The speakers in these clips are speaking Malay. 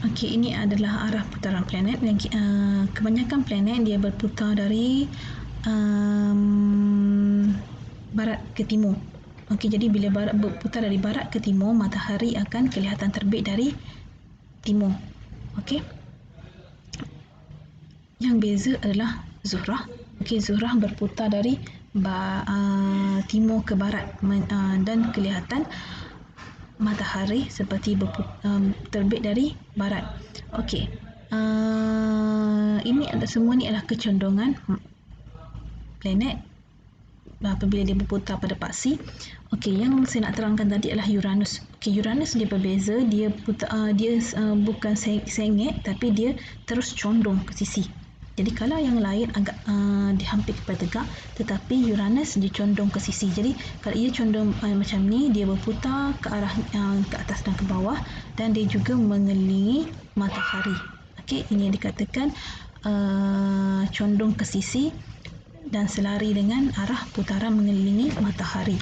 Okey, ini adalah arah putaran planet dan kebanyakan planet dia berputar dari barat ke timur. Okey, jadi bila berputar dari barat ke timur, matahari akan kelihatan terbit dari timur. Okey. Yang beza adalah Zuhrah. Okey, Zuhrah berputar dari timur ke barat dan kelihatan matahari seperti terbit dari barat. Okey. Ini semua ni adalah kecondongan planet apabila dia berputar pada paksi. Okey, yang saya nak terangkan tadi adalah Uranus. Okey, Uranus dia berbeza, dia bukan sengit tapi dia terus condong ke sisi. Jadi kalau yang lain agak hampir kepada tegak, tetapi Uranus dia condong ke sisi. Jadi kalau ia condong macam ni, dia berputar ke arah ke atas dan ke bawah dan dia juga mengelilingi matahari. Okey, ini yang dikatakan condong ke sisi dan selari dengan arah putaran mengelilingi matahari.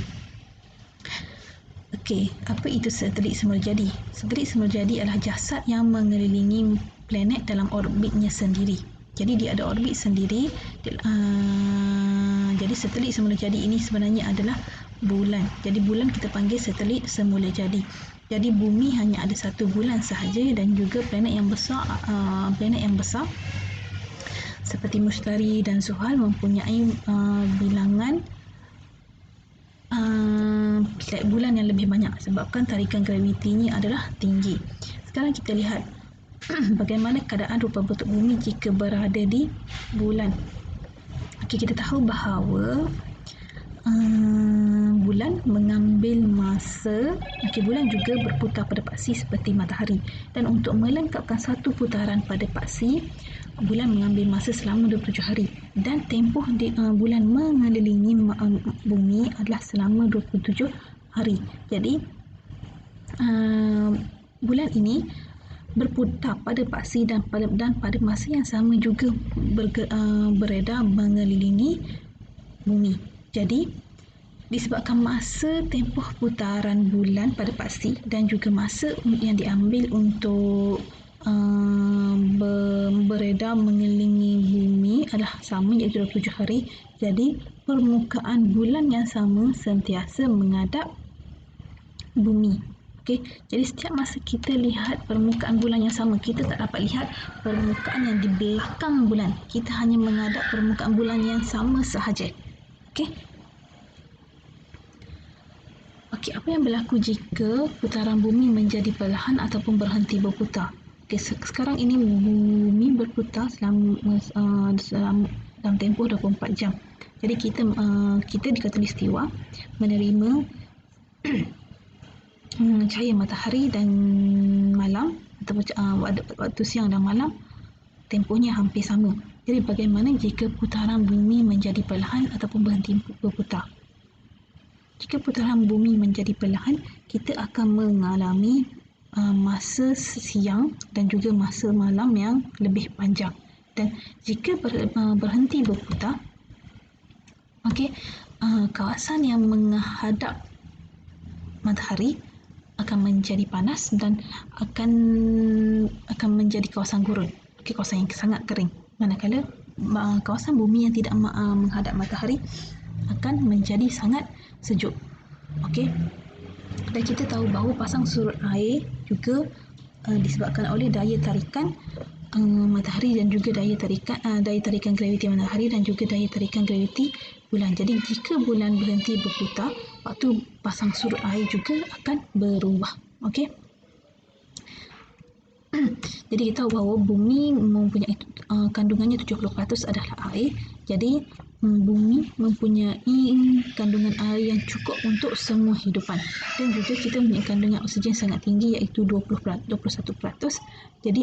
Okey, apa itu satelit semulajadi? Satelit semulajadi adalah jasad yang mengelilingi planet dalam orbitnya sendiri. Jadi dia ada orbit sendiri. Jadi satelit semulajadi ini sebenarnya adalah bulan. Jadi bulan kita panggil satelit semulajadi. Jadi bumi hanya ada satu bulan sahaja dan juga planet yang besar seperti Mushtari dan Zuhal mempunyai bilangan bulan yang lebih banyak sebabkan tarikan gravitinya adalah tinggi. Sekarang kita lihat bagaimana keadaan rupa bentuk bumi jika berada di bulan. Okey, kita tahu bahawa bulan mengambil masa. Okey, bulan juga berputar pada paksi seperti matahari dan untuk melengkapkan satu putaran pada paksi, bulan mengambil masa selama 27 hari dan tempoh bulan mengelilingi bumi adalah selama 27 hari. Jadi bulan ini berputar pada paksi dan pada masa yang sama juga beredar mengelilingi bumi. Jadi disebabkan masa tempoh putaran bulan pada paksi dan juga masa yang diambil untuk beredar mengelilingi bumi adalah sama, iaitu 27 hari. Jadi permukaan bulan yang sama sentiasa menghadap bumi. Okey, jadi setiap masa kita lihat permukaan bulan yang sama, kita tak dapat lihat permukaan yang di belakang bulan. Kita hanya menghadap permukaan bulan yang sama sahaja. Okey. Okey, apa yang berlaku jika putaran bumi menjadi perlahan ataupun berhenti berputar? Okey, sekarang ini bumi berputar dalam tempoh 24 jam. Jadi kita di Khatulistiwa menerima cahaya matahari dan malam ataupun waktu siang dan malam tempohnya hampir sama. Jadi bagaimana jika putaran bumi menjadi perlahan ataupun berhenti berputar? Jika putaran bumi menjadi perlahan, kita akan mengalami masa siang dan juga masa malam yang lebih panjang. Dan jika berhenti berputar, okey, kawasan yang menghadap matahari akan menjadi panas dan akan menjadi kawasan gurun. Okey, kawasan yang sangat kering. Manakala kawasan bumi yang tidak menghadap matahari akan menjadi sangat sejuk. Okey. Dan kita tahu bahawa pasang surut air juga disebabkan oleh daya tarikan matahari dan juga daya tarikan graviti matahari dan juga daya tarikan graviti bulan. Jadi jika bulan berhenti berputar, waktu pasang surut air juga akan berubah. Okey. Jadi kita tahu bahawa bumi mempunyai kandungannya 70% adalah air. Jadi bumi mempunyai kandungan air yang cukup untuk semua hidupan. Dan juga kita mempunyai kandungan oksigen sangat tinggi iaitu 21%. Jadi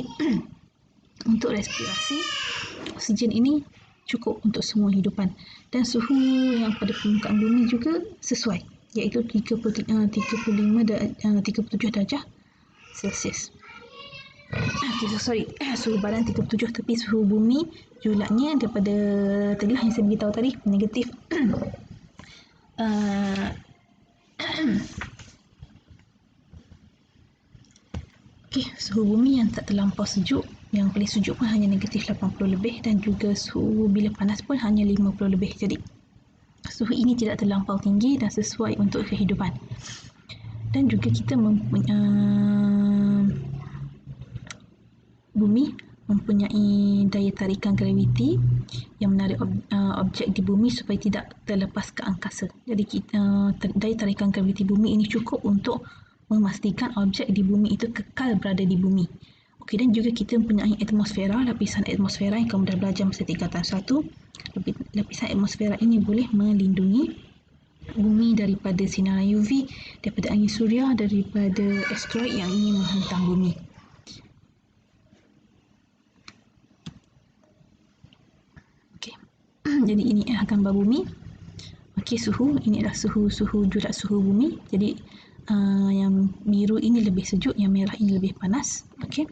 untuk respirasi, oksigen ini cukup untuk semua hidupan. Dan suhu yang pada permukaan bumi juga sesuai, iaitu 37 darjah Celsius. Suhu badan 37, tapi suhu bumi julatnya daripada tadilah yang saya beritahu tadi, negatif Okey, suhu bumi yang tak terlampau sejuk, yang paling sejuk pun hanya negatif 80 lebih, dan juga suhu bila panas pun hanya 50 lebih. Jadi suhu ini tidak terlampau tinggi dan sesuai untuk kehidupan. Dan juga kita bumi mempunyai daya tarikan graviti yang menarik objek di bumi supaya tidak terlepas ke angkasa. Jadi daya tarikan graviti bumi ini cukup untuk memastikan objek di bumi itu kekal berada di bumi. Okey, dan juga kita mempunyai atmosfera, lapisan atmosfera yang kamu dah belajar masa tingkatan 1. Lapisan atmosfera ini boleh melindungi bumi daripada sinar UV, daripada angin suria, daripada asteroid yang ingin menghantam bumi. Jadi ini adalah gambar bumi. Okey, suhu, ini adalah suhu jurat suhu bumi. Jadi yang biru ini lebih sejuk, yang merah ini lebih panas. Okey.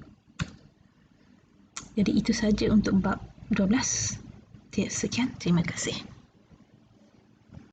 Jadi itu saja untuk bab 12. Sekian, terima kasih.